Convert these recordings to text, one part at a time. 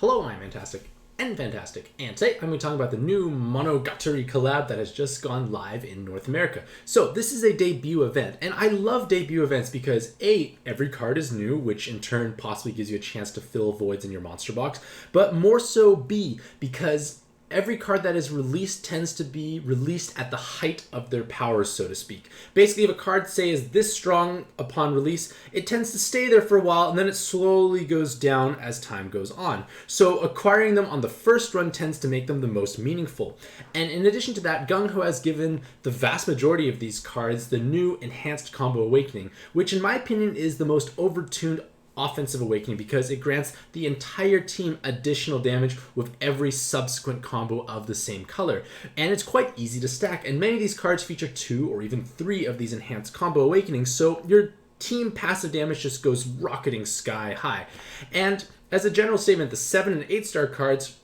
Hello, I'm Fantastic and Fantastic, and today I'm going to be talking about the new Monogatari Collab that has just gone live in North America. So this is a debut event, and I love debut events because A, every card is new, which in turn possibly gives you a chance to fill voids in your monster box, but more so B, because every card that is released tends to be released at the height of their powers, so to speak. Basically, if a card, say, is this strong upon release, it tends to stay there for a while, and then it slowly goes down as time goes on. So acquiring them on the first run tends to make them the most meaningful. And in addition to that, Gung Ho has given the vast majority of these cards the new Enhanced Combo Awakening, which in my opinion is the most overtuned offensive awakening because it grants the entire team additional damage with every subsequent combo of the same color. And it's quite easy to stack, and many of these cards feature 2 or even 3 of these enhanced combo awakenings, so your team passive damage just goes rocketing sky high. And as a general statement, the 7 and 8 star cards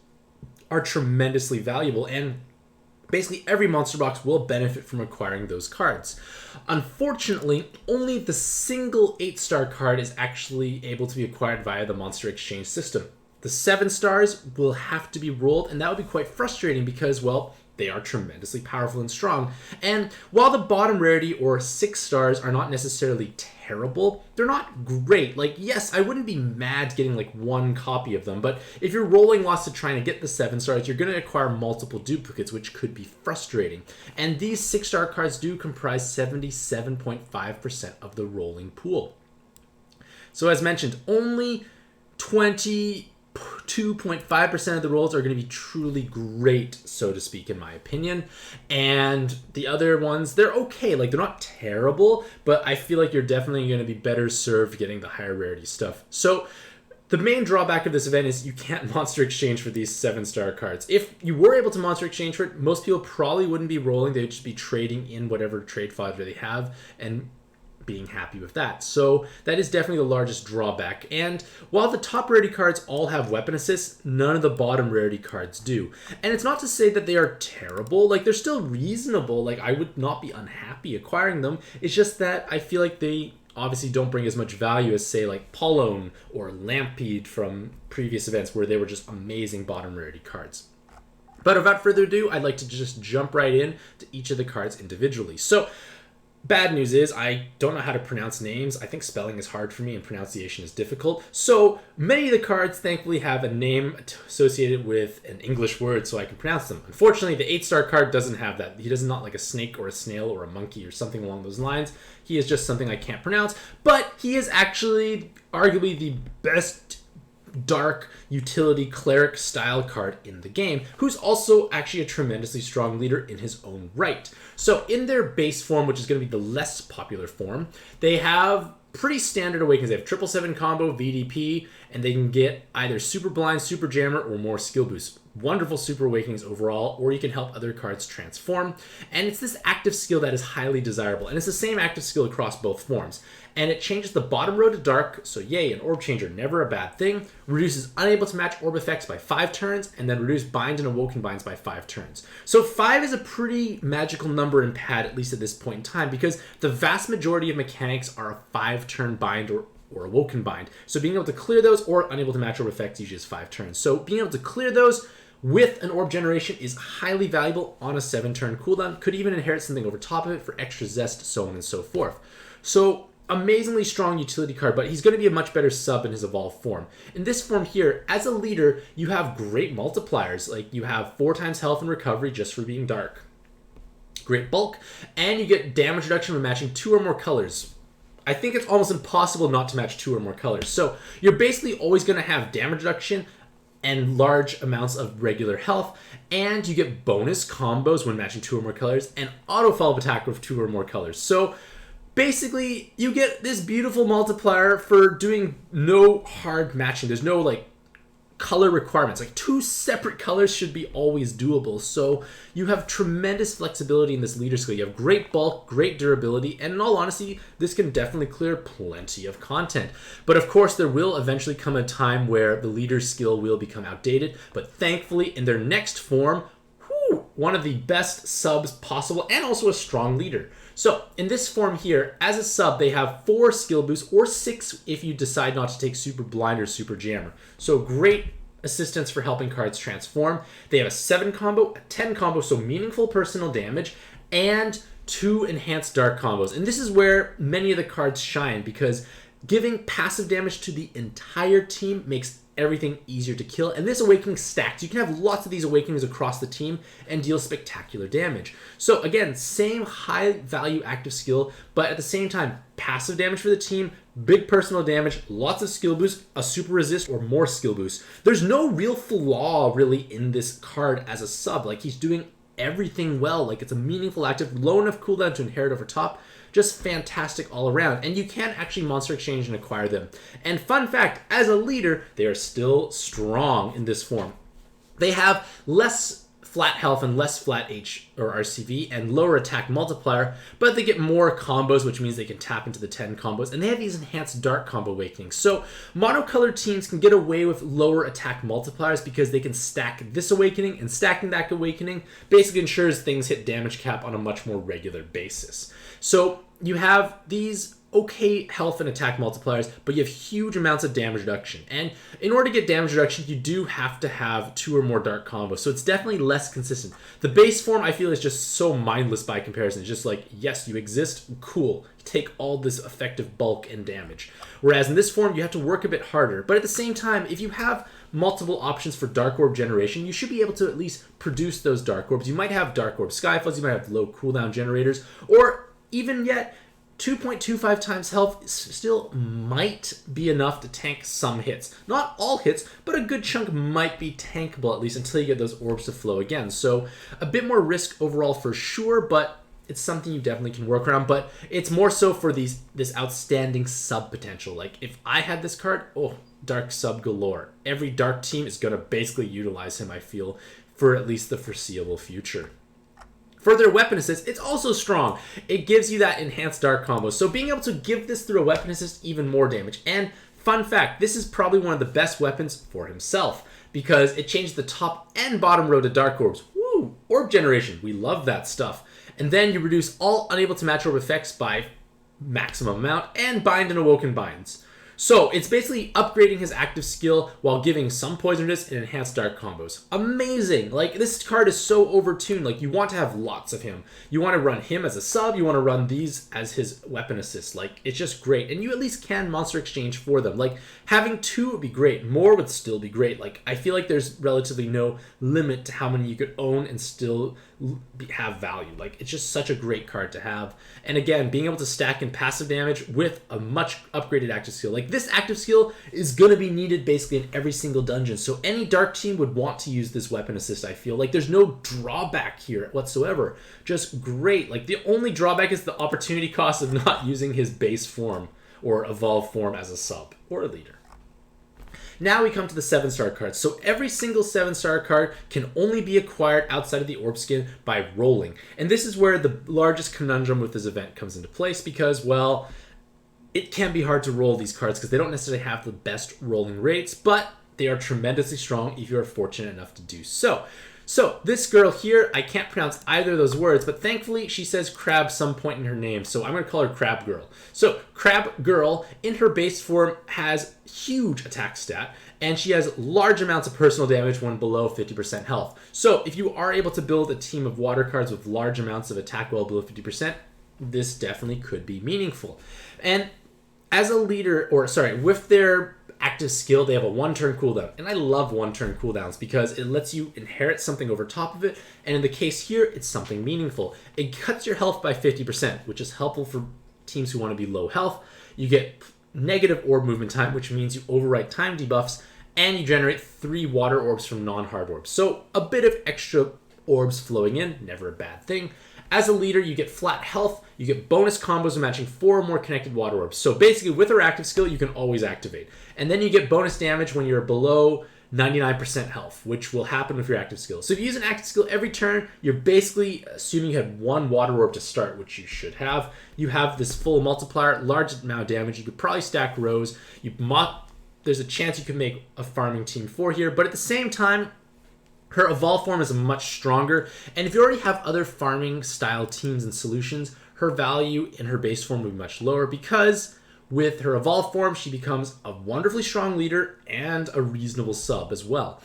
are tremendously valuable, and basically every monster box will benefit from acquiring those cards. Unfortunately, only the single 8-star card is actually able to be acquired via the monster exchange system. The 7 stars will have to be rolled, and that would be quite frustrating because, well, they are tremendously powerful and strong. And while the bottom rarity or 6 stars are not necessarily terrible, they're not great. Like, yes, I wouldn't be mad getting like 1 copy of them, but if you're rolling lots to trying to get the 7 stars, you're going to acquire multiple duplicates, which could be frustrating. And these 6-star cards do comprise 77.5% of the rolling pool. So as mentioned, only 2.5% of the rolls are going to be truly great, so to speak, in my opinion. And the other ones, they're okay. Like, they're not terrible, but I feel like you're definitely going to be better served getting the higher rarity stuff. So the main drawback of this event is you can't monster exchange for these 7-star cards. If you were able to monster exchange for it, most people probably wouldn't be rolling. They'd just be trading in whatever trade fodder they have and being happy with that. So that is definitely the largest drawback. And while the top rarity cards all have weapon assists, none of the bottom rarity cards do. And it's not to say that they are terrible. Like, they're still reasonable. Like, I would not be unhappy acquiring them. It's just that I feel like they obviously don't bring as much value as, say, like Polone or Lampede from previous events where they were just amazing bottom rarity cards. But without further ado, I'd like to just jump right in to each of the cards individually. So bad news is I don't know how to pronounce names. I think spelling is hard for me and pronunciation is difficult. So many of the cards thankfully have a name associated with an English word so I can pronounce them. Unfortunately, the 8-star card doesn't have that. He does not like a snake or a snail or a monkey or something along those lines. He is just something I can't pronounce. But he is actually arguably the best dark utility cleric style card in the game, who's also actually a tremendously strong leader in his own right. So in their base form, which is going to be the less popular form, they have pretty standard awakenings. They have 777 combo, VDP, and they can get either super blind, super jammer, or more skill boost. Wonderful super awakenings overall, or you can help other cards transform. And it's this active skill that is highly desirable, and it's the same active skill across both forms. And it changes the bottom row to dark, so yay, an orb changer, never a bad thing. Reduces unable to match orb effects by 5 turns, and then reduce bind and awoken binds by 5 turns. So 5 is a pretty magical number in pad, at least at this point in time, because the vast majority of mechanics are a 5-turn bind or awoken bind. So being able to clear those or unable to match orb effects usually is 5 turns. So being able to clear those with an orb generation is highly valuable on a 7-turn cooldown. Could even inherit something over top of it for extra zest, so on and so forth. So amazingly strong utility card, but he's going to be a much better sub in his evolved form. In this form here, as a leader, you have great multipliers. Like, you have 4 times health and recovery just for being dark. Great bulk, and you get damage reduction when matching 2 or more colors. I think it's almost impossible not to match 2 or more colors. So you're basically always going to have damage reduction and large amounts of regular health, and you get bonus combos when matching 2 or more colors, and auto follow-up attack with 2 or more colors. So basically, you get this beautiful multiplier for doing no hard matching. There's no, like, color requirements. Like, 2 separate colors should be always doable. So you have tremendous flexibility in this leader skill. You have great bulk, great durability, and in all honesty, this can definitely clear plenty of content. But of course, there will eventually come a time where the leader skill will become outdated. But thankfully, in their next form, one of the best subs possible, and also a strong leader. So in this form here, as a sub, they have 4 skill boosts, or 6 if you decide not to take super blind or super jammer. So great assistance for helping cards transform. They have a 7 combo, a 10 combo, so meaningful personal damage, and 2 enhanced dark combos. And this is where many of the cards shine, because giving passive damage to the entire team makes everything easier to kill. And this awakening stacks. You can have lots of these awakenings across the team and deal spectacular damage. So again, same high value active skill, but at the same time, passive damage for the team, big personal damage, lots of skill boost, a super resist, or more skill boost. There's no real flaw really in this card as a sub. Like, he's doing everything well. Like, it's a meaningful active, low enough cooldown to inherit over top. Just fantastic all around. And you can actually monster exchange and acquire them. And fun fact, as a leader, they are still strong in this form. They have less flat health and less flat H or RCV and lower attack multiplier, but they get more combos, which means they can tap into the 10 combos, and they have these enhanced dark combo awakenings. So monocolored teams can get away with lower attack multipliers because they can stack this awakening, and stacking that awakening basically ensures things hit damage cap on a much more regular basis. So you have these okay health and attack multipliers, but you have huge amounts of damage reduction. And in order to get damage reduction, you do have to have 2 or more dark combos. So it's definitely less consistent. The base form, I feel, is just so mindless by comparison. It's just like, yes, you exist, cool. Take all this effective bulk and damage. Whereas in this form, you have to work a bit harder. But at the same time, if you have multiple options for Dark Orb generation, you should be able to at least produce those Dark Orbs. You might have Dark Orb Skyfalls, you might have low cooldown generators, or even yet, 2.25 times health still might be enough to tank some hits. Not all hits, but a good chunk might be tankable, at least until you get those orbs to flow again. So a bit more risk overall for sure, but it's something you definitely can work around. But it's more so for this outstanding sub potential. Like, if I had this card, dark sub galore. Every dark team is going to basically utilize him, I feel, for at least the foreseeable future. For their weapon assist, it's also strong. It gives you that enhanced dark combo. So being able to give this through a weapon assist, even more damage. And fun fact, this is probably one of the best weapons for himself, because it changed the top and bottom row to dark orbs. Woo! Orb generation, we love that stuff. And then you reduce all unable to match orb effects by maximum amount and bind and awoken binds. So it's basically upgrading his active skill while giving some poison resist and enhanced dark combos. Amazing! Like, this card is so overtuned. Like, you want to have lots of him. You want to run him as a sub. You want to run these as his weapon assist. Like, it's just great. And you at least can monster exchange for them. Like, having 2 would be great. More would still be great. Like, I feel like there's relatively no limit to how many you could own and still have value. Like, it's just such a great card to have. And again, being able to stack in passive damage with a much upgraded active skill. Like, this active skill is going to be needed basically in every single dungeon. So any dark team would want to use this weapon assist, I feel. Like, there's no drawback here whatsoever. Just great. Like, the only drawback is the opportunity cost of not using his base form or evolved form as a sub or a leader. Now we come to the 7-star cards. So every single 7-star card can only be acquired outside of the orb skin by rolling. And this is where the largest conundrum with this event comes into place, because, well, it can be hard to roll these cards because they don't necessarily have the best rolling rates, but they are tremendously strong if you are fortunate enough to do so. So this girl here, I can't pronounce either of those words, but thankfully she says crab some point in her name, so I'm going to call her Crab Girl. So Crab Girl, in her base form, has huge attack stat, and she has large amounts of personal damage when below 50% health. So if you are able to build a team of water cards with large amounts of attack well below 50%, this definitely could be meaningful. And as a leader, with their active skill, they have a 1-turn cooldown. And I love 1-turn cooldowns because it lets you inherit something over top of it. And in the case here, it's something meaningful. It cuts your health by 50%, which is helpful for teams who want to be low health. You get negative orb movement time, which means you overwrite time debuffs, and you generate 3 water orbs from non-hard orbs. So a bit of extra orbs flowing in, never a bad thing. As a leader, you get flat health, you get bonus combos of matching 4 or more connected water orbs. So basically, with her active skill, you can always activate. And then you get bonus damage when you're below 99% health, which will happen with your active skill. So if you use an active skill every turn, you're basically assuming you had 1 water orb to start, which you should have. You have this full multiplier, large amount of damage. You could probably stack rows. There's a chance you could make a farming team 4 here, but at the same time, her evolved form is much stronger, and if you already have other farming style teams and solutions, her value in her base form would be much lower because, with her evolved form, she becomes a wonderfully strong leader and a reasonable sub as well.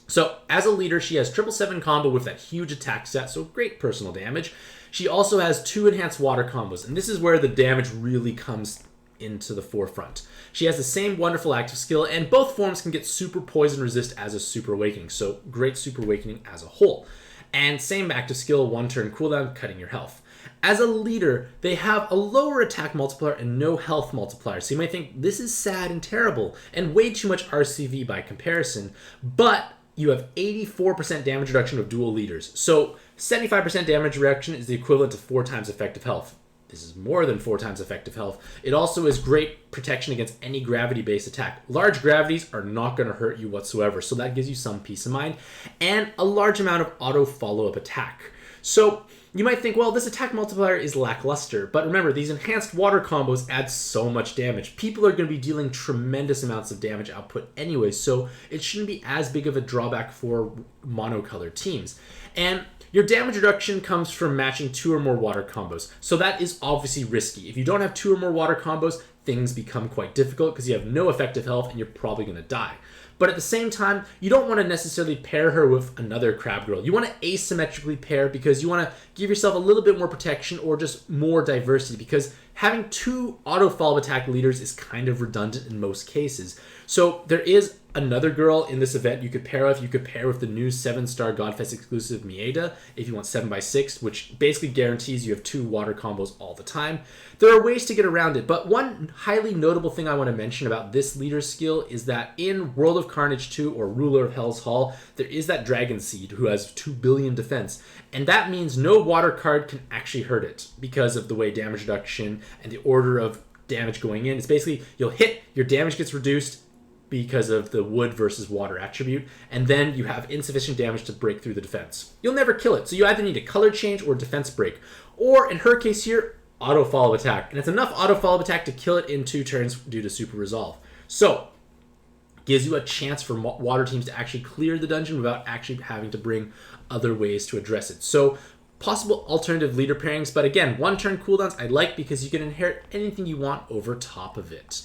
So as a leader, she has 777 combo with that huge attack stat, so great personal damage. She also has 2 enhanced water combos, and this is where the damage really comes into the forefront. She has the same wonderful active skill, and both forms can get super poison resist as a super awakening, so great super awakening as a whole. And same active skill, 1 turn cooldown, cutting your health. As a leader, they have a lower attack multiplier and no health multiplier, so you might think this is sad and terrible, and way too much RCV by comparison, but you have 84% damage reduction of dual leaders. So 75% damage reduction is the equivalent to 4 times effective health. This is more than 4 times effective health. It also is great protection against any gravity-based attack. Large gravities are not going to hurt you whatsoever, so that gives you some peace of mind, and a large amount of auto follow-up attack. So you might think, well, this attack multiplier is lackluster, but remember, these enhanced water combos add so much damage. People are going to be dealing tremendous amounts of damage output anyway, so it shouldn't be as big of a drawback for monocolored teams. And your damage reduction comes from matching 2 or more water combos, so that is obviously risky. If you don't have 2 or more water combos, things become quite difficult because you have no effective health and you're probably going to die. But at the same time, you don't want to necessarily pair her with another crab girl. You want to asymmetrically pair because you want to give yourself a little bit more protection or just more diversity, because having 2 auto follow attack leaders is kind of redundant in most cases. So there is another girl in this event you could pair with. You could pair with the new 7-star Godfest exclusive Mieda if you want 7x6, which basically guarantees you have 2 water combos all the time. There are ways to get around it, but one highly notable thing I want to mention about this leader skill is that in World of Carnage 2 or Ruler of Hell's Hall, there is that Dragon Seed who has 2 billion defense, and that means no water card can actually hurt it because of the way damage reduction and the order of damage going in. It's basically you'll hit, your damage gets reduced because of the wood versus water attribute, and then you have insufficient damage to break through the defense. You'll never kill it, so you either need a color change or defense break, or in her case here, auto follow attack, and it's enough auto follow attack to kill it in 2 turns due to super resolve. So gives you a chance for water teams to actually clear the dungeon without actually having to bring other ways to address it. So possible alternative leader pairings, but again, 1 turn cooldowns I like because you can inherit anything you want over top of it.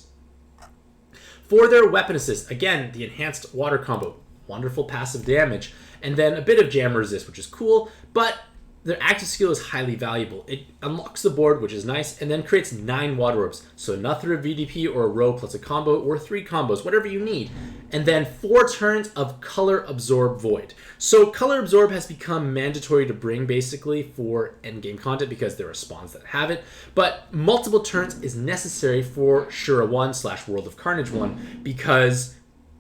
For their weapon assist, again, the enhanced water combo, wonderful passive damage, and then a bit of jam resist, which is cool, but their active skill is highly valuable. It unlocks the board, which is nice, and then creates 9 water orbs. So another VDP or a row plus a combo, or 3 combos, whatever you need. And then 4 turns of Color Absorb Void. So Color Absorb has become mandatory to bring basically for endgame content because there are spawns that have it. But multiple turns is necessary for Shura 1/World of Carnage 1 because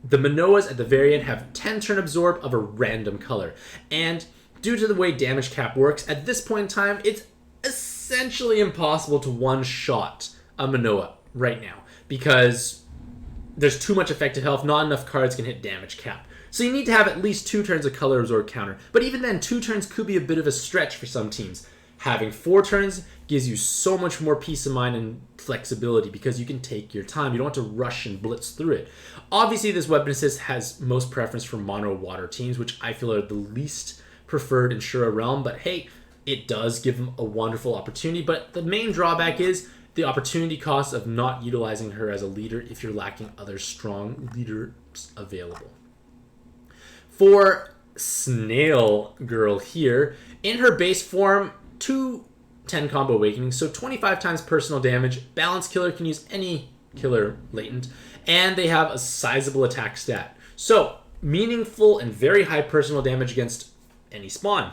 the Manoas at the very end have 10 turn absorb of a random color. And due to the way damage cap works, at this point in time, it's essentially impossible to one-shot a Manoa right now because there's too much effective health, not enough cards can hit damage cap. So you need to have at least 2 turns of Color Absorb counter. But even then, 2 turns could be a bit of a stretch for some teams. Having 4 turns gives you so much more peace of mind and flexibility because you can take your time. You don't have to rush and blitz through it. Obviously, this weapon assist has most preference for mono water teams, which I feel are the least preferred in Shura Realm, but hey, it does give them a wonderful opportunity. But the main drawback is the opportunity cost of not utilizing her as a leader if you're lacking other strong leaders available. For Snail Girl here, in her base form, 2 10 combo awakenings, so 25 times personal damage. Balance Killer can use any killer latent, and they have a sizable attack stat. So meaningful and very high personal damage against any spawn.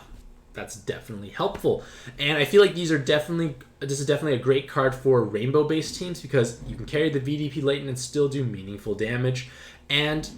That's definitely helpful. And I feel like this is definitely a great card for rainbow based teams because you can carry the VDP latent and still do meaningful damage. And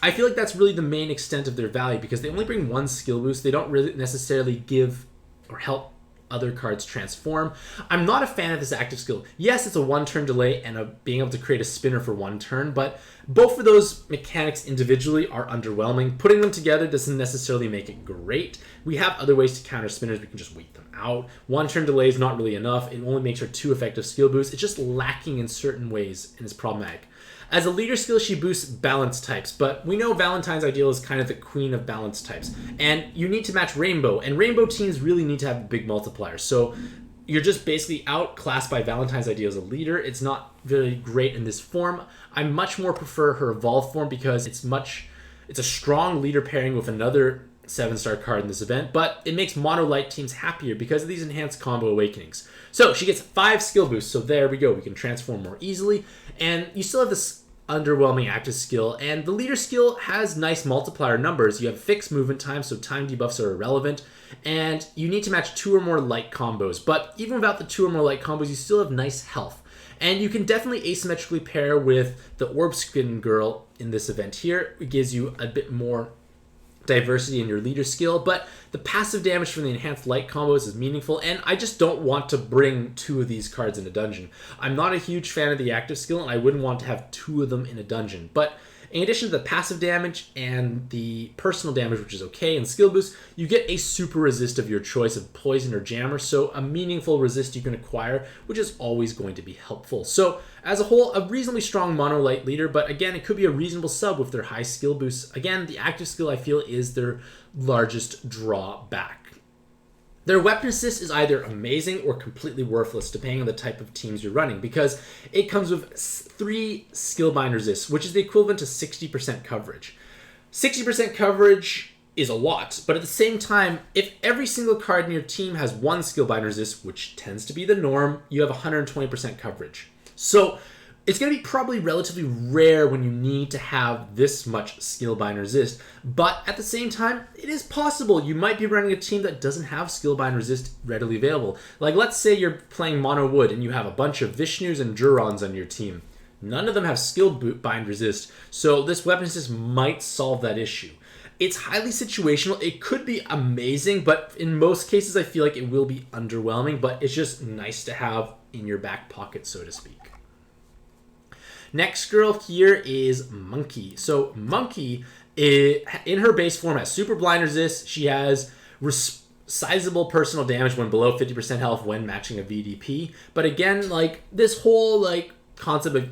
I feel like that's really the main extent of their value because they only bring 1 skill boost. They don't really necessarily give or help other cards transform. I'm not a fan of this active skill. Yes, it's a 1-turn delay and being able to create a spinner for 1 turn, but both of those mechanics individually are underwhelming. Putting them together doesn't necessarily make it great. We have other ways to counter spinners. We can just wait them out. 1-turn delay is not really enough. It only makes her 2 effective skill boosts. It's just lacking in certain ways and it's problematic. As a leader skill, she boosts balance types, but we know Valentine's Ideal is kind of the queen of balance types. And you need to match Rainbow, and Rainbow teams really need to have big multipliers. So you're just basically outclassed by Valentine's idea as a leader. It's not very great in this form. I much more prefer her evolved form because it's a strong leader pairing with another 7-star card in this event, but it makes mono light teams happier because of these enhanced combo awakenings. So she gets 5 skill boosts, so there we go. We can transform more easily, and you still have this underwhelming active skill, and the leader skill has nice multiplier numbers. You have fixed movement time, so time debuffs are irrelevant, and you need to match 2 or more light combos, but even without the 2 or more light combos, you still have nice health. And you can definitely asymmetrically pair with the Orb Skin Girl in this event here. It gives you a bit more diversity in your leader skill, but the passive damage from the enhanced light combos is meaningful, and I just don't want to bring 2 of these cards in a dungeon. I'm not a huge fan of the active skill, and I wouldn't want to have 2 of them in a dungeon, but in addition to the passive damage and the personal damage, which is okay, and skill boost, you get a super resist of your choice of poison or jammer, so a meaningful resist you can acquire, which is always going to be helpful. So as a whole, a reasonably strong mono light leader, but again, it could be a reasonable sub with their high skill boosts. Again, the active skill I feel is their largest drawback. Their weapon assist is either amazing or completely worthless, depending on the type of teams you're running, because it comes with 3 skill bind resists, which is the equivalent to 60% coverage. 60% coverage is a lot, but at the same time, if every single card in your team has 1 skill bind resist, which tends to be the norm, you have 120% coverage. So it's going to be probably relatively rare when you need to have this much skill bind resist, but at the same time, it is possible. You might be running a team that doesn't have skill bind resist readily available. Like, let's say you're playing mono wood and you have a bunch of Vishnus and Jurons on your team. None of them have skill bind resist, so this weapon assist might solve that issue. It's highly situational. It could be amazing, but in most cases, I feel like it will be underwhelming, but it's just nice to have in your back pocket, so to speak. Next girl here is Monkey. So Monkey, in her base form, has super blind resist. She has sizable personal damage when below 50% health when matching a VDP. But again, like, this whole concept of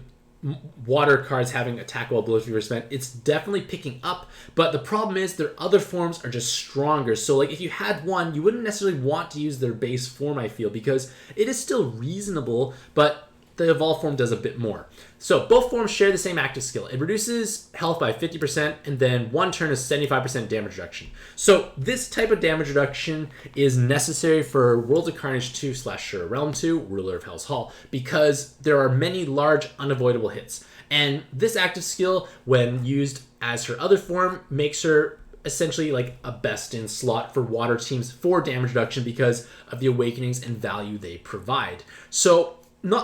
water cards having attack while below 50%, it's definitely picking up. But the problem is their other forms are just stronger. So if you had one, you wouldn't necessarily want to use their base form, I feel, because it is still reasonable, but the evolved form does a bit more. So both forms share the same active skill. It reduces health by 50%, and then 1 turn is 75% damage reduction. So this type of damage reduction is necessary for Worlds of Carnage 2/Shura Realm 2, Ruler of Hell's Hall, because there are many large unavoidable hits. And this active skill, when used as her other form, makes her essentially like a best-in slot for water teams for damage reduction because of the awakenings and value they provide. So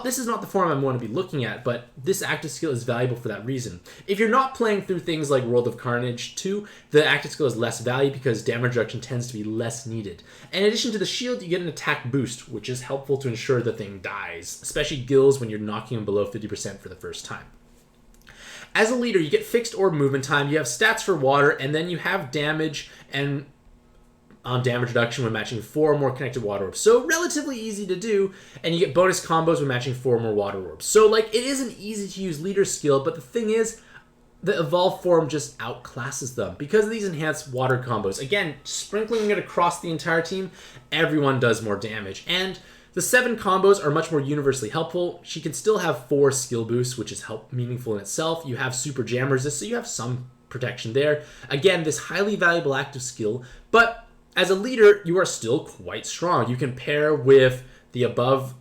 this is not the form I want to be looking at, but this active skill is valuable for that reason. If you're not playing through things like World of Carnage 2, the active skill is less value because damage reduction tends to be less needed. In addition to the shield, you get an attack boost, which is helpful to ensure the thing dies, especially gills when you're knocking them below 50% for the first time. As a leader, you get fixed orb movement time, you have stats for water, and then you have damage and on damage reduction when matching 4 or more connected water orbs. So relatively easy to do, and you get bonus combos when matching 4 or more water orbs. So it is an easy to use leader skill, but the thing is, the evolved form just outclasses them because of these enhanced water combos. Again, sprinkling it across the entire team, everyone does more damage. And the 7 combos are much more universally helpful. She can still have 4 skill boosts, which is meaningful in itself. You have super jam resist, so you have some protection there. Again, this highly valuable active skill, but as a leader, you are still quite strong. You can pair with the above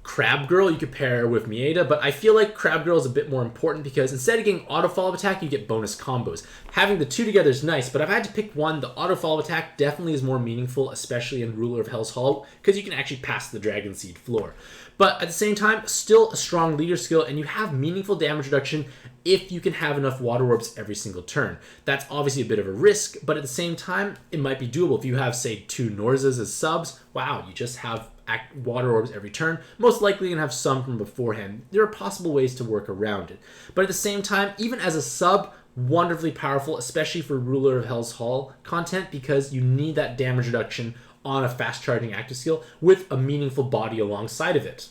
Crab Girl, you could pair with Mieda, but I feel like Crab Girl is a bit more important because instead of getting auto follow-up attack, you get bonus combos. Having the 2 together is nice, but if I had to pick one, the auto follow-up attack definitely is more meaningful, especially in Ruler of Hell's Hall, because you can actually pass the Dragon Seed floor. But at the same time, still a strong leader skill, and you have meaningful damage reduction if you can have enough water orbs every single turn. That's obviously a bit of a risk, but at the same time, it might be doable. If you have, say, 2 Norzas as subs, wow, you just have water orbs every turn. Most likely you're going to have some from beforehand. There are possible ways to work around it. But at the same time, even as a sub, wonderfully powerful, especially for Ruler of Hell's Hall content, because you need that damage reduction on a fast charging active skill with a meaningful body alongside of it.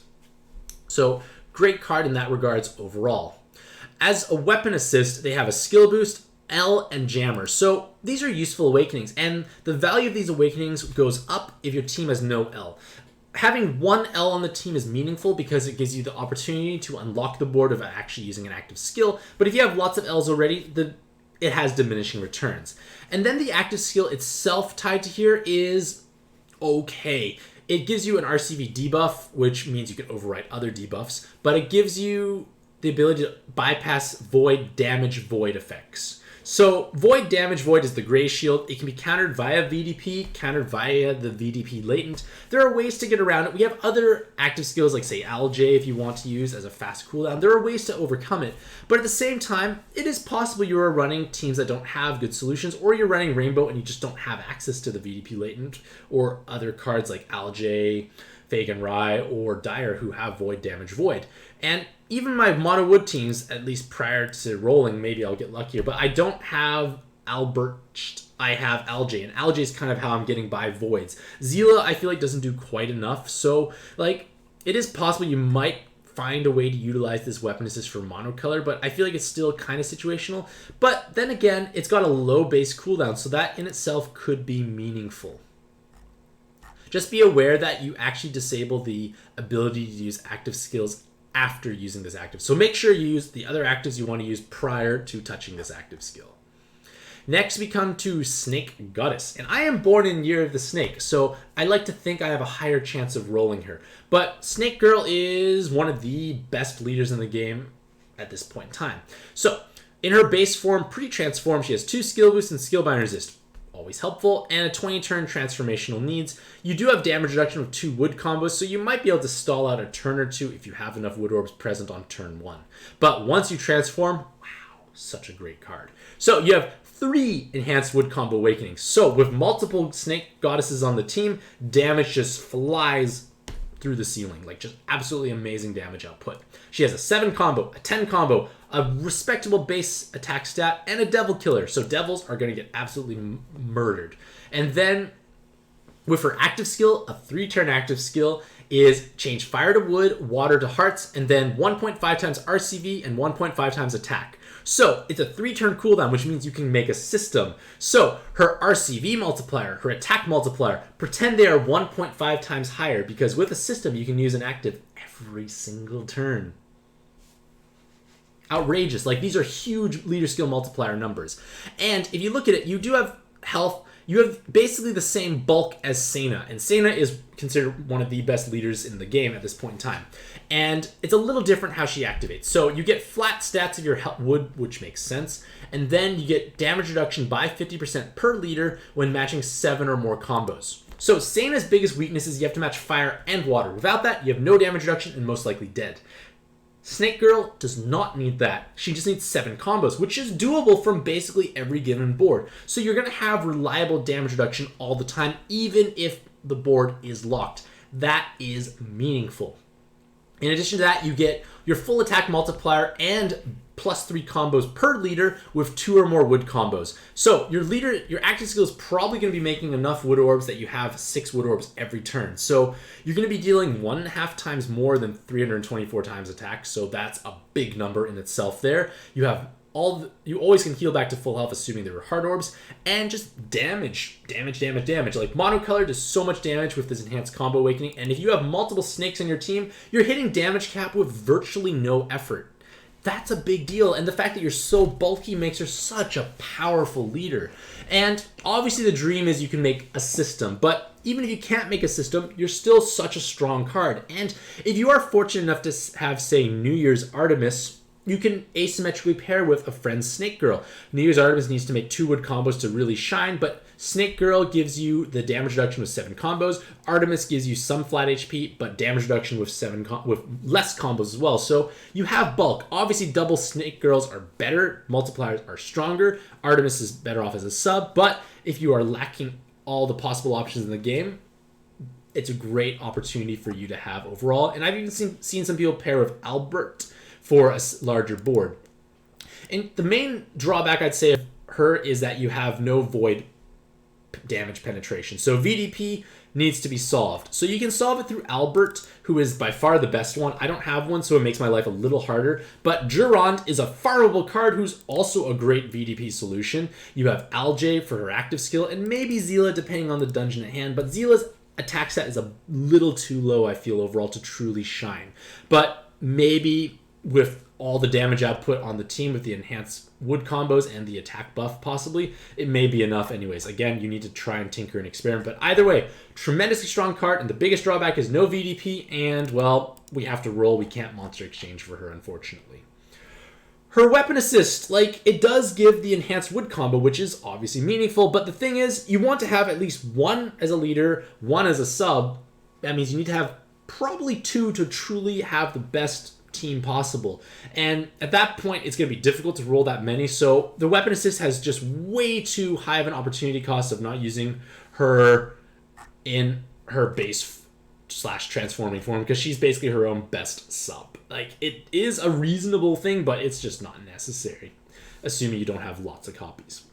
So great card in that regards overall. As a weapon assist, they have a skill boost, L, and Jammer. So these are useful awakenings, and the value of these awakenings goes up if your team has no L. having one L on the team is meaningful because it gives you the opportunity to unlock the board of actually using an active skill. But if you have lots of L's already, it has diminishing returns. And then the active skill itself tied to here is okay. It gives you an RCV debuff, which means you can override other debuffs, but it gives you the ability to bypass void, damage, void effects. So void, damage, void is the gray shield. It can be countered via VDP, countered via the VDP latent. There are ways to get around it. We have other active skills like, say, Alj if you want to use as a fast cooldown. There are ways to overcome it. But at the same time, it is possible you are running teams that don't have good solutions, or you're running Rainbow and you just don't have access to the VDP latent, or other cards like Alj, Fagan Rai, or Dire who have void, damage, void. And even my mono wood teams, at least prior to rolling, maybe I'll get luckier, but I don't have Albert. I have Alj, and Alj is kind of how I'm getting by voids. Zila, I feel like, doesn't do quite enough, so like it is possible you might find a way to utilize this weapon assist for monocolor, but I feel like it's still kind of situational. But then again, it's got a low base cooldown, so that in itself could be meaningful. Just be aware that you actually disable the ability to use active skills after using this active. So make sure you use the other actives you want to use prior to touching this active skill. Next, we come to Snake Goddess. And I am born in Year of the Snake, so I like to think I have a higher chance of rolling her. But Snake Girl is one of the best leaders in the game at this point in time. So, in her base form, pre-transform, she has 2 skill boosts and skill bind resist. Always helpful, and a 20-turn transformational needs. You do have damage reduction with 2 wood combos, so you might be able to stall out a turn or 2 if you have enough wood orbs present on turn 1. But once you transform, wow, such a great card. So you have 3 enhanced wood combo awakenings. So with multiple Snake Goddesses on the team, damage just flies through the ceiling. Like, just absolutely amazing damage output. She has a 7 combo, a 10 combo, a respectable base attack stat, and a devil killer. So devils are going to get absolutely murdered. And then with her active skill, a 3-turn active skill is change fire to wood, water to hearts, and then 1.5 times RCV and 1.5 times attack. So it's a 3-turn cooldown, which means you can make a system. So her RCV multiplier, her attack multiplier, pretend they are 1.5 times higher, because with a system you can use an active every single turn. Outrageous. Like, these are huge leader skill multiplier numbers. And if you look at it, you do have health. You have basically the same bulk as Sena, and Sena is considered one of the best leaders in the game at this point in time. And it's a little different how she activates. So you get flat stats of your wood, which makes sense, and then you get damage reduction by 50% per leader when matching 7 or more combos. So Sena's biggest weakness is you have to match fire and water. Without that, you have no damage reduction and most likely dead. Snake Girl does not need that. She just needs 7 combos, which is doable from basically every given board. So you're going to have reliable damage reduction all the time, even if the board is locked. That is meaningful. In addition to that, you get your full attack multiplier and plus 3 combos per leader with 2 or more wood combos. So your active skill is probably going to be making enough wood orbs that you have 6 wood orbs every turn. So you're going to be dealing 1.5 times more than 324 times attack. So that's a big number in itself there. You have you always can heal back to full health, assuming they were hard orbs, and just damage. Like, monocolor does so much damage with this enhanced combo awakening, and if you have multiple snakes on your team, you're hitting damage cap with virtually no effort. That's a big deal, and the fact that you're so bulky makes her such a powerful leader. And obviously the dream is you can make a system, but even if you can't make a system, you're still such a strong card. And if you are fortunate enough to have, say, New Year's Artemis, you can asymmetrically pair with a friend's Snake Girl. New Year's Artemis needs to make 2 wood combos to really shine, but Snake Girl gives you the damage reduction with 7 combos. Artemis gives you some flat HP, but damage reduction with with less combos as well. So you have bulk. Obviously, double Snake Girls are better. Multipliers are stronger. Artemis is better off as a sub, but if you are lacking all the possible options in the game, it's a great opportunity for you to have overall. And I've even seen some people pair with Albert for a larger board. And the main drawback, I'd say, of her is that you have no void damage penetration. So VDP needs to be solved. So you can solve it through Albert, who is by far the best one. I don't have one, so it makes my life a little harder. But Durand is a farmable card who's also a great VDP solution. You have Alj for her active skill, and maybe Zila depending on the dungeon at hand. But Zila's attack stat is a little too low, I feel, overall to truly shine. But maybe with all the damage output on the team with the enhanced wood combos and the attack buff possibly, it may be enough anyways. Again, you need to try and tinker and experiment. But either way, tremendously strong card, and the biggest drawback is no VDP, and, well, we have to roll. We can't monster exchange for her, unfortunately. Her weapon assist, like, it does give the enhanced wood combo, which is obviously meaningful, but the thing is, you want to have at least one as a leader, one as a sub. That means you need to have probably two to truly have the best team possible. And at that point, it's going to be difficult to roll that many, so the weapon assist has just way too high of an opportunity cost of not using her in her base / transforming form, because she's basically her own best sub. Like, it is a reasonable thing, but it's just not necessary, assuming you don't have lots of copies.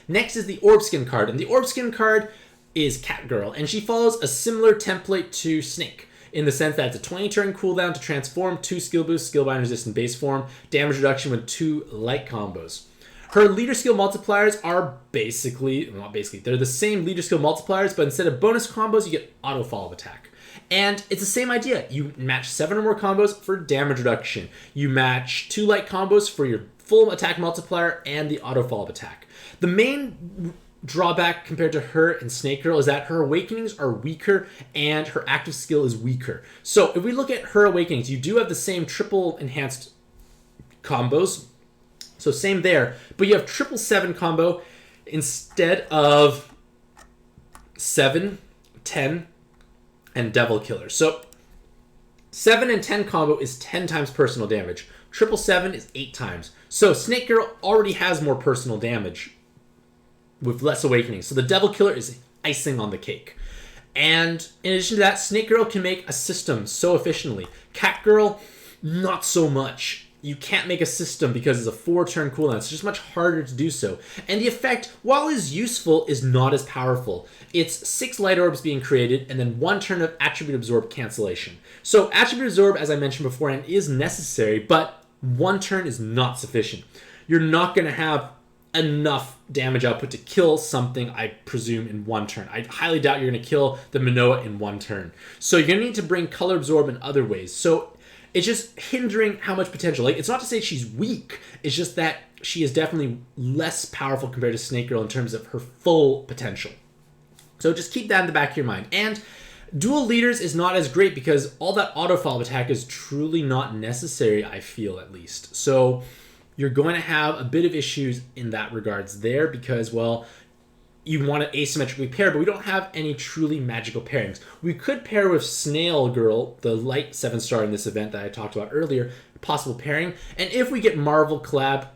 Next is the Orb Skin card, and the Orb Skin card is Catgirl, and she follows a similar template to Snake, in the sense that it's a 20-turn cooldown to transform, 2 skill boosts, skill bind resistant base form, damage reduction with 2 light combos. Her leader skill multipliers are they're the same leader skill multipliers, but instead of bonus combos, you get auto follow attack. And it's the same idea. You match 7 or more combos for damage reduction. You match 2 light combos for your full attack multiplier and the auto follow attack. The main drawback compared to her and Snake Girl is that her awakenings are weaker and her active skill is weaker. So if we look at her awakenings, you do have the same triple enhanced combos. So same there, but you have 777 combo instead of 7, 10, and Devil Killer. So 7 and 10 combo is 10 times personal damage. 777 is 8 times. So Snake Girl already has more personal damage with less awakening. So the Devil Killer is icing on the cake. And in addition to that, Snake Girl can make a system so efficiently. Catgirl, not so much. You can't make a system because it's a 4-turn cooldown. It's just much harder to do so. And the effect, while it is useful, is not as powerful. It's 6 light orbs being created and then 1 turn of attribute absorb cancellation. So attribute absorb, as I mentioned beforehand, is necessary, but 1 turn is not sufficient. You're not going to have enough damage output to kill something, I presume, in 1 turn. I highly doubt you're going to kill the Minoa in 1 turn. So you're going to need to bring color absorb in other ways. So it's just hindering how much potential. Like, it's not to say she's weak. It's just that she is definitely less powerful compared to Snake Girl in terms of her full potential. So just keep that in the back of your mind. And dual leaders is not as great because all that auto follow attack is truly not necessary, I feel, at least. So you're going to have a bit of issues in that regards there because, well, you want to asymmetrically pair, but we don't have any truly magical pairings. We could pair with Snail Girl, the light 7-star in this event that I talked about earlier, possible pairing. And if we get Marvel Collab,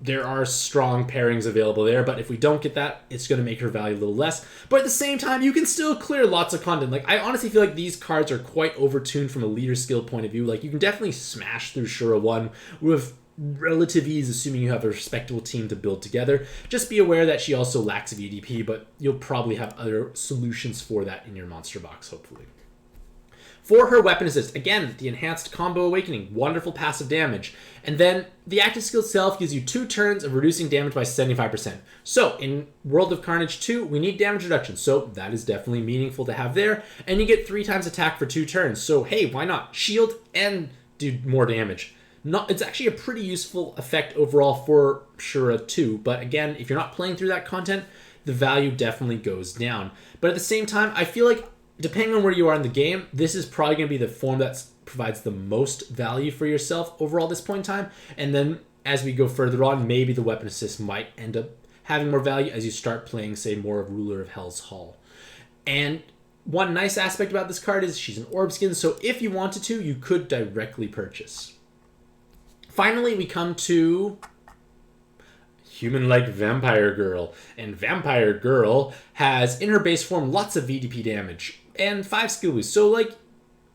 there are strong pairings available there, but if we don't get that, it's going to make her value a little less. But at the same time, you can still clear lots of content. Like, I honestly feel like these cards are quite overtuned from a leader skill point of view. Like, you can definitely smash through Shura 1 with relative ease, assuming you have a respectable team to build together. Just be aware that she also lacks VDP, but you'll probably have other solutions for that in your monster box, hopefully. For her weapon assist, again, the enhanced combo awakening, wonderful passive damage. And then the active skill itself gives you 2 turns of reducing damage by 75%. So in World of Carnage 2, we need damage reduction. So that is definitely meaningful to have there. And you get 3 times attack for 2 turns. So hey, why not? Shield and do more damage. It's actually a pretty useful effect overall for Shura 2, but again, if you're not playing through that content, the value definitely goes down. But at the same time, I feel like, depending on where you are in the game, this is probably going to be the form that provides the most value for yourself overall at this point in time, and then as we go further on, maybe the weapon assist might end up having more value as you start playing, say, more of Ruler of Hell's Hall. And one nice aspect about this card is she's an orb skin, so if you wanted to, you could directly purchase. Finally, we come to human-like Vampire Girl. And Vampire Girl has, in her base form, lots of VDP damage and 5 skill boosts. So, like,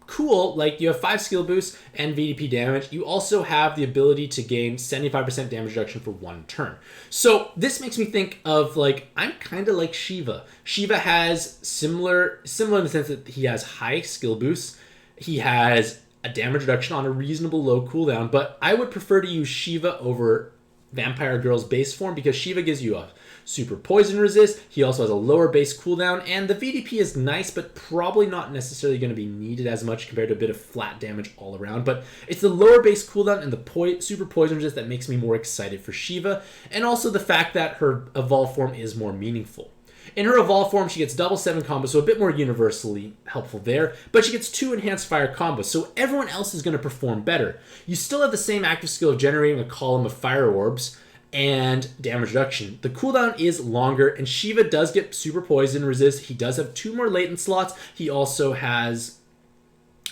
cool. Like, you have 5 skill boosts and VDP damage. You also have the ability to gain 75% damage reduction for 1 turn. So, this makes me think of, like, I'm kind of like Shiva. Shiva has similar in the sense that he has high skill boosts. He has a damage reduction on a reasonable low cooldown, but I would prefer to use Shiva over Vampire Girl's base form because Shiva gives you a super poison resist. He also has a lower base cooldown, and the VDP is nice, but probably not necessarily going to be needed as much compared to a bit of flat damage all around. But it's the lower base cooldown and the super poison resist that makes me more excited for Shiva, and also the fact that her evolve form is more meaningful. In her evolve form, she gets double 7 combos, so a bit more universally helpful there, but she gets 2 enhanced fire combos, so everyone else is going to perform better. You still have the same active skill of generating a column of fire orbs and damage reduction. The cooldown is longer, and Shiva does get super poison resist. He does have 2 more latent slots. He also has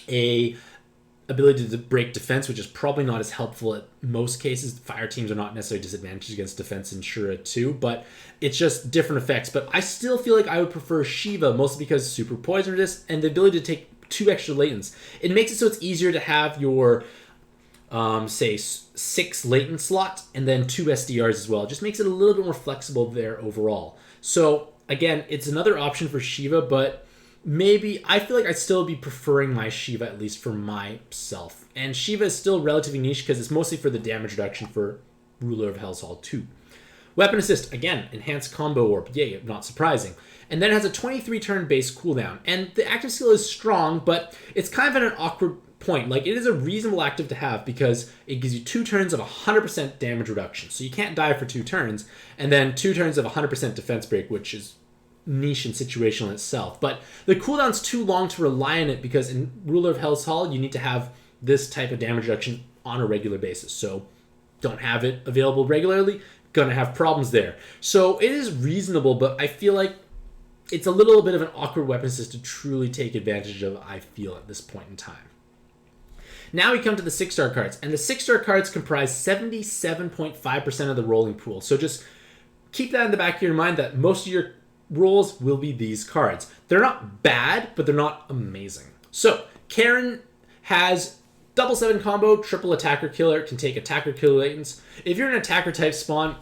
a ability to break defense, which is probably not as helpful at most cases. Fire teams are not necessarily disadvantaged against defense in Shura too, but it's just different effects. But I still feel like I would prefer Shiva, mostly because super poison resist and the ability to take 2 extra latents. It makes it so it's easier to have your say 6 latent slot and then 2 SDRs as well. It just makes it a little bit more flexible there overall. So again, it's another option for Shiva, but maybe I feel like I'd still be preferring my Shiva, at least for myself. And Shiva is still relatively niche because it's mostly for the damage reduction for Ruler of Hell's Hall 2. Weapon Assist, again, enhanced combo orb, yay, not surprising. And then it has a 23 turn base cooldown. And the active skill is strong, but it's kind of at an awkward point. Like, it is a reasonable active to have because it gives you 2 turns of 100% damage reduction. So you can't die for 2 turns. And then 2 turns of 100% defense break, which is niche and situational in itself. But the cooldown's too long to rely on it because in Ruler of Hell's Hall, you need to have this type of damage reduction on a regular basis. So don't have it available regularly, gonna have problems there. So it is reasonable, but I feel like it's a little bit of an awkward weapon assist to truly take advantage of, I feel, at this point in time. Now we come to the 6-star cards, and the 6-star cards comprise 77.5% of the rolling pool. So just keep that in the back of your mind that most of your rolls will be these cards. They're not bad, but they're not amazing. So Karen has double 7 combo, triple attacker killer, can take attacker killer latents. If you're an attacker type spawn,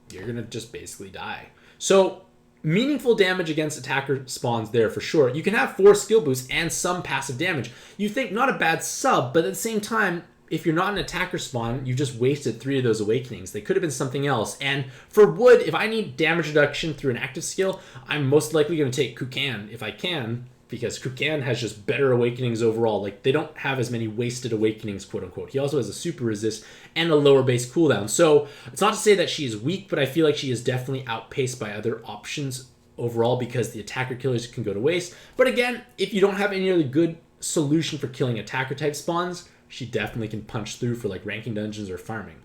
you're gonna just basically die. So meaningful damage against attacker spawns there for sure. You can have 4 skill boosts and some passive damage. You think not a bad sub, but at the same time, if you're not an attacker spawn, you just wasted 3 of those awakenings. They could have been something else. And for wood, if I need damage reduction through an active skill, I'm most likely going to take Kukan if I can, because Kukan has just better awakenings overall. Like, they don't have as many wasted awakenings, quote unquote. He also has a super resist and a lower base cooldown. So it's not to say that she is weak, but I feel like she is definitely outpaced by other options overall because the attacker killers can go to waste. But again, if you don't have any other good solution for killing attacker type spawns, she definitely can punch through for like ranking dungeons or farming.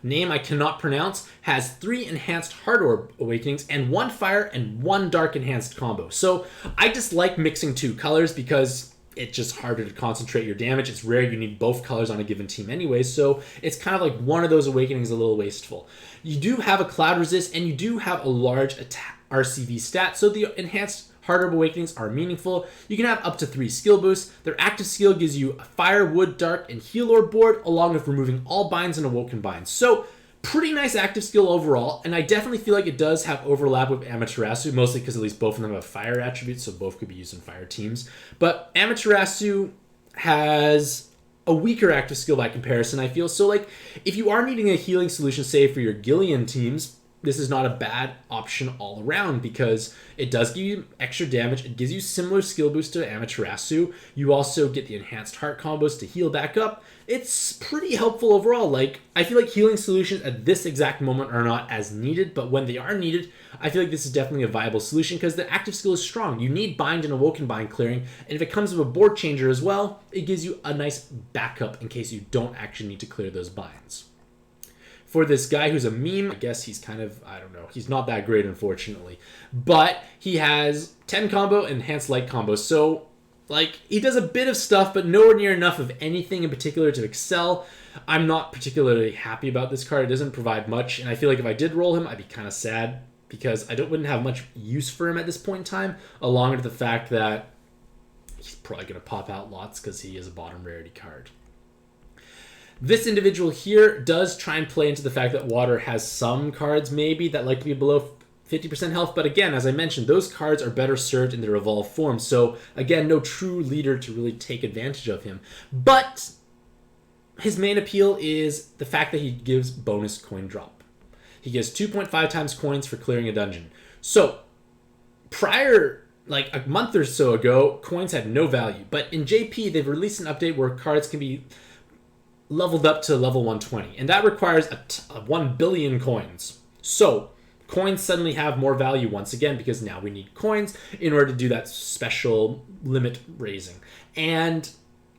Name I cannot pronounce, has 3 enhanced hard orb awakenings and 1 fire and 1 dark enhanced combo. So I just like mixing 2 colors because it's just harder to concentrate your damage. It's rare you need both colors on a given team anyway, so it's kind of like one of those awakenings a little wasteful. You do have a cloud resist and you do have a large RCV stat, so the enhanced hard orb awakenings are meaningful. You can have up to 3 skill boosts. Their active skill gives you a fire, wood, dark, and heal orb board, along with removing all binds and awoken binds. So pretty nice active skill overall, and I definitely feel like it does have overlap with Amaterasu, mostly because at least both of them have fire attributes, so both could be used in fire teams. But Amaterasu has a weaker active skill by comparison, I feel. So like, if you are needing a healing solution, say for your Gillian teams, this is not a bad option all around because it does give you extra damage. It gives you similar skill boost to Amaterasu. You also get the enhanced heart combos to heal back up. It's pretty helpful overall. Like, I feel like healing solutions at this exact moment are not as needed, but when they are needed, I feel like this is definitely a viable solution because the active skill is strong. You need bind and awoken bind clearing, and if it comes with a board changer as well, it gives you a nice backup in case you don't actually need to clear those binds. For this guy who's a meme, I guess he's kind of, I don't know, he's not that great, unfortunately. But he has 10 combo and enhanced light combo. So, like, he does a bit of stuff, but nowhere near enough of anything in particular to excel. I'm not particularly happy about this card. It doesn't provide much. And I feel like if I did roll him, I'd be kind of sad because I wouldn't have much use for him at this point in time, along with the fact that he's probably going to pop out lots because he is a bottom rarity card. This individual here does try and play into the fact that Water has some cards maybe that like to be below 50% health, but again, as I mentioned, those cards are better served in their evolved form, so again, no true leader to really take advantage of him. But his main appeal is the fact that he gives bonus coin drop. He gives 2.5 times coins for clearing a dungeon. So, prior, like a month or so ago, coins had no value. But in JP, they've released an update where cards can be leveled up to level 120. And that requires a 1 billion coins. So, coins suddenly have more value once again because now we need coins in order to do that special limit raising. And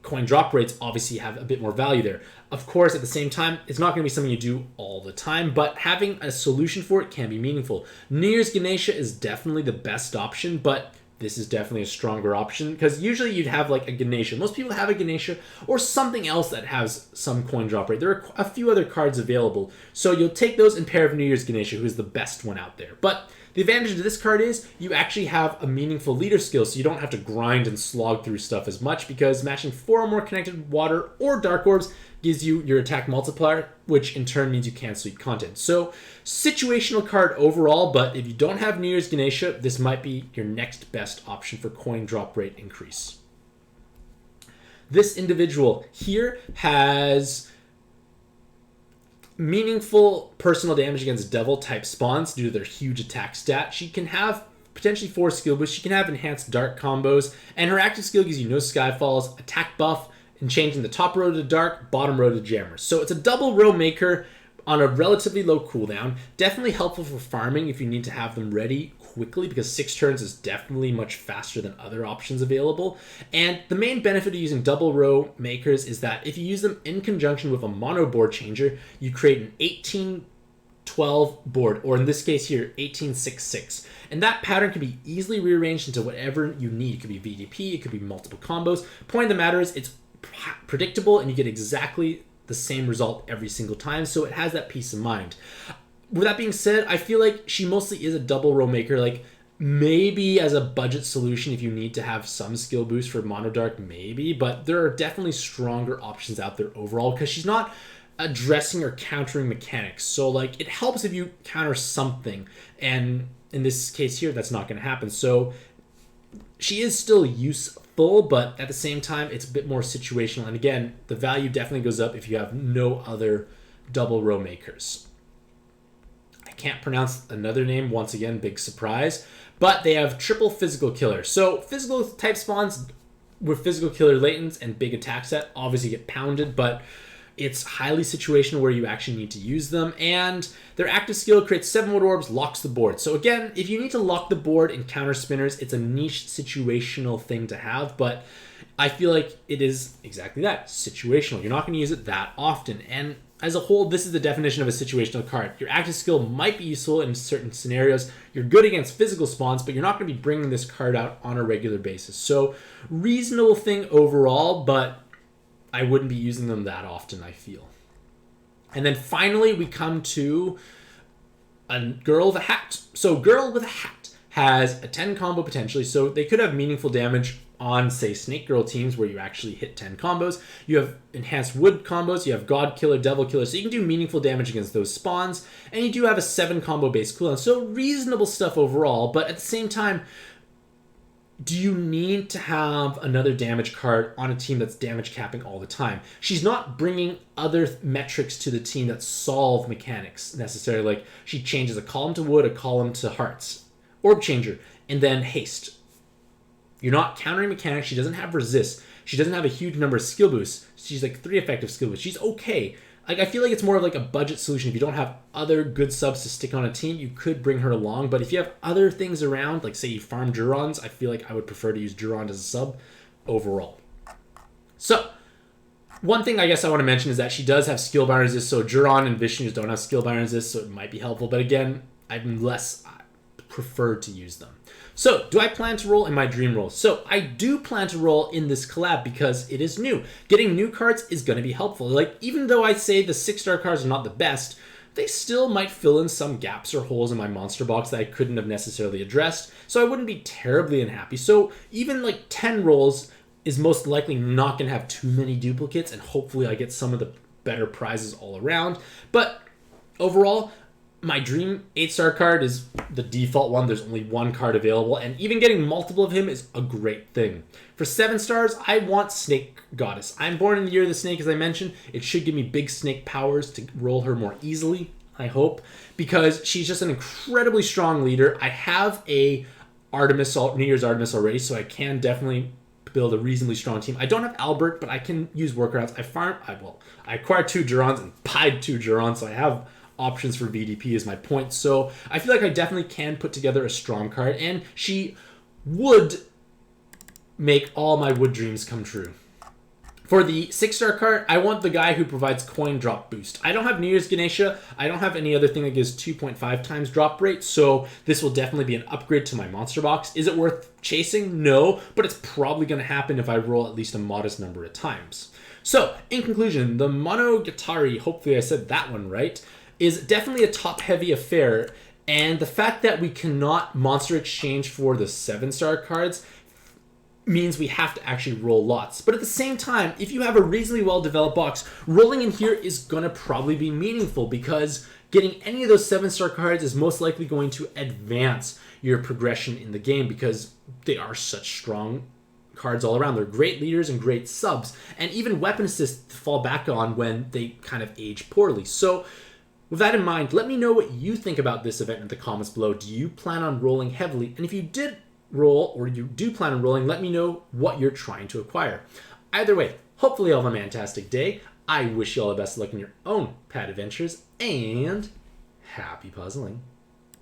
coin drop rates obviously have a bit more value there. Of course, at the same time, it's not going to be something you do all the time, but having a solution for it can be meaningful. New Year's Ganesha is definitely the best option, but this is definitely a stronger option because usually you'd have like a Ganesha. Most people have a Ganesha or something else that has some coin drop rate. There are a few other cards available, so you'll take those and pair of New Year's Ganesha, who is the best one out there. But the advantage of this card is you actually have a meaningful leader skill, so you don't have to grind and slog through stuff as much because matching 4 or more connected water or dark orbs gives you your attack multiplier, which in turn means you can't sweep content. So, situational card overall, but if you don't have New Year's Ganesha, this might be your next best option for coin drop rate increase. This individual here has meaningful personal damage against devil type spawns due to their huge attack stat. She can have potentially 4 skill boosts. She can have enhanced dark combos, and her active skill gives you no skyfalls, attack buff, and changing the top row to dark, bottom row to jammer. So it's a double row maker on a relatively low cooldown. Definitely helpful for farming if you need to have them ready quickly because 6 turns is definitely much faster than other options available. And the main benefit of using double row makers is that if you use them in conjunction with a mono board changer, you create an 18-12 board, or in this case here, 18-6-6. And that pattern can be easily rearranged into whatever you need. It could be VDP, it could be multiple combos. Point of the matter is it's predictable and you get exactly the same result every single time, so it has that peace of mind. With that being said, I feel like she mostly is a double row maker, like maybe as a budget solution if you need to have some skill boost for mono dark, maybe, but there are definitely stronger options out there overall because she's not addressing or countering mechanics. So like it helps if you counter something, and in this case here that's not going to happen. So she is still useful, but at the same time, it's a bit more situational. And again, the value definitely goes up if you have no other double row makers. I can't pronounce another name, once again, big surprise, but they have triple physical killer. So physical type spawns with physical killer latents and big attack set obviously get pounded, but it's highly situational where you actually need to use them, and their active skill creates 7 wood orbs, locks the board. So again, if you need to lock the board and counter spinners, it's a niche situational thing to have, but I feel like it is exactly that, situational. You're not going to use it that often, and as a whole, this is the definition of a situational card. Your active skill might be useful in certain scenarios. You're good against physical spawns, but you're not going to be bringing this card out on a regular basis. So reasonable thing overall, but I wouldn't be using them that often, I feel. And then finally, we come to a girl with a hat. So girl with a hat has a 10 combo potentially, so they could have meaningful damage on, say, Snake Girl teams where you actually hit 10 combos. You have enhanced wood combos, you have God Killer, Devil Killer, so you can do meaningful damage against those spawns, and you do have a 7 combo base cooldown, so reasonable stuff overall, but at the same time, do you need to have another damage card on a team that's damage capping all the time? She's not bringing other metrics to the team that solve mechanics necessarily. Like she changes a column to wood, a column to hearts, orb changer, and then haste. You're not countering mechanics. She doesn't have resist. She doesn't have a huge number of skill boosts. She's like 3 effective skill boosts. She's okay. Like I feel like it's more of like a budget solution. If you don't have other good subs to stick on a team, you could bring her along. But if you have other things around, like say you farm Durons, I feel like I would prefer to use Durand as a sub overall. So one thing I guess I want to mention is that she does have skill bind resist. So Duran and Vishnus don't have skill bind resist, so it might be helpful. But again, I'm less preferred to use them. So, do I plan to roll in my dream roll? So, I do plan to roll in this collab because it is new. Getting new cards is going to be helpful. Like, even though I say the 6-star cards are not the best, they still might fill in some gaps or holes in my monster box that I couldn't have necessarily addressed. So, I wouldn't be terribly unhappy. So, even like 10 rolls is most likely not going to have too many duplicates, and hopefully I get some of the better prizes all around. But overall, my dream 8-star card is the default one. There's only one card available, and even getting multiple of him is a great thing. For 7 stars, I want Snake Goddess. I'm born in the year of the snake, as I mentioned. It should give me big snake powers to roll her more easily, I hope, because she's just an incredibly strong leader. I have a New Year's Artemis already, so I can definitely build a reasonably strong team. I don't have Albert, but I can use workarounds. I acquired 2 Durons and pied 2 Durons, so I have options for VDP is my point. So I feel like I definitely can put together a strong card, and she would make all my wood dreams come true. For the 6-star card, I want the guy who provides coin drop boost. I don't have New Year's Ganesha. I don't have any other thing that gives 2.5 times drop rate, so this will definitely be an upgrade to my monster box. Is it worth chasing? No, but it's probably going to happen if I roll at least a modest number of times. So, in conclusion, the Monogatari, hopefully I said that one right, is definitely a top-heavy affair, and the fact that we cannot monster exchange for the 7-star cards means we have to actually roll lots. But at the same time, if you have a reasonably well-developed box, rolling in here is going to probably be meaningful, because getting any of those 7-star cards is most likely going to advance your progression in the game, because they are such strong cards all around. They're great leaders and great subs, and even weapon assists to fall back on when they kind of age poorly. So with that in mind, let me know what you think about this event in the comments below. Do you plan on rolling heavily? And if you did roll, or you do plan on rolling, let me know what you're trying to acquire. Either way, hopefully you all have a fantastic day. I wish you all the best of luck in your own pad adventures, and happy puzzling.